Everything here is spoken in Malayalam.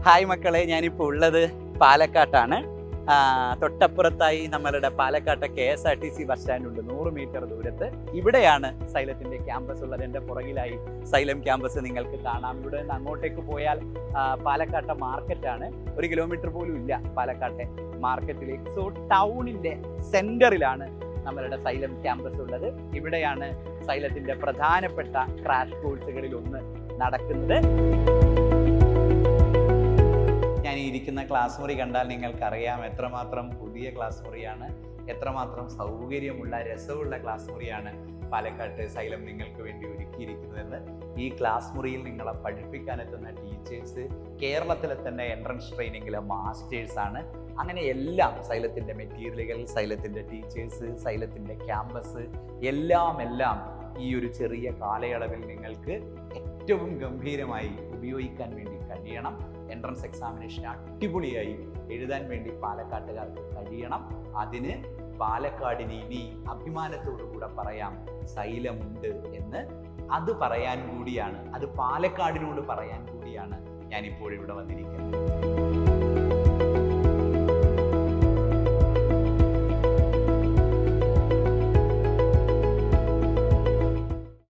ഹായ് മക്കളെ, ഞാനിപ്പോൾ ഉള്ളത് പാലക്കാട്ടാണ്. തൊട്ടപ്പുറത്തായി നമ്മളുടെ പാലക്കാട്ടെ KSRTC ബസ് സ്റ്റാൻഡ് ഉണ്ട്, 100 മീറ്റർ ദൂരത്ത്. ഇവിടെയാണ് സൈലത്തിൻ്റെ ക്യാമ്പസ് ഉള്ളത്. എൻ്റെ പുറകിലായി സൈലം ക്യാമ്പസ് നിങ്ങൾക്ക് കാണാം. ഇവിടെ നിന്ന് അങ്ങോട്ടേക്ക് പോയാൽ പാലക്കാട്ടെ മാർക്കറ്റാണ്. 1 കിലോമീറ്റർ പോലും ഇല്ല പാലക്കാട്ടെ മാർക്കറ്റിലേക്ക്. സോ ടൗണിൻ്റെ സെൻറ്ററിലാണ് നമ്മളുടെ സൈലം ക്യാമ്പസ് ഉള്ളത്. ഇവിടെയാണ് സൈലത്തിൻ്റെ പ്രധാനപ്പെട്ട ക്രാഷ് കോഴ്സുകളിൽ ഒന്ന് നടക്കുന്നത്. ഞാൻ ഇരിക്കുന്ന ക്ലാസ് മുറി കണ്ടാൽ നിങ്ങൾക്കറിയാം എത്രമാത്രം പുതിയ ക്ലാസ് മുറിയാണ്, എത്രമാത്രം സൗകര്യമുള്ള രസമുള്ള ക്ലാസ് മുറിയാണ് പാലക്കാട്ട് സൈലം നിങ്ങൾക്ക് വേണ്ടി ഒരുക്കിയിരിക്കുന്നതെന്ന്. ഈ ക്ലാസ് മുറിയിൽ നിങ്ങളെ പഠിപ്പിക്കാനെത്തുന്ന ടീച്ചേഴ്സ് കേരളത്തിലെ തന്നെ എൻട്രൻസ് ട്രെയിനിങ്ങിലെ മാസ്റ്റേഴ്സാണ്. അങ്ങനെ എല്ലാം സൈലത്തിൻ്റെ മെറ്റീരിയലുകൾ, സൈലത്തിൻ്റെ ടീച്ചേഴ്സ്, സൈലത്തിൻ്റെ ക്യാമ്പസ് എല്ലാം ഈ ഒരു ചെറിയ കാലയളവിൽ നിങ്ങൾക്ക് ഏറ്റവും ഗംഭീരമായി ഉപയോഗിക്കാൻ വേണ്ടി കഴിയണം. എൻട്രൻസ് എക്സാമിനേഷൻ അടിപൊളിയായി എഴുതാൻ വേണ്ടി പാലക്കാട്ടുകാർക്ക് കഴിയണം. അതിന് പാലക്കാടിന് ഇനി അഭിമാനത്തോടു കൂടെ പറയാം സൈലമുണ്ട് എന്ന്. അത് പറയാൻ കൂടിയാണ്, അത് പാലക്കാടിനോട് പറയാൻ കൂടിയാണ് ഞാനിപ്പോൾ ഇവിടെ വന്നിരിക്കുന്നത്.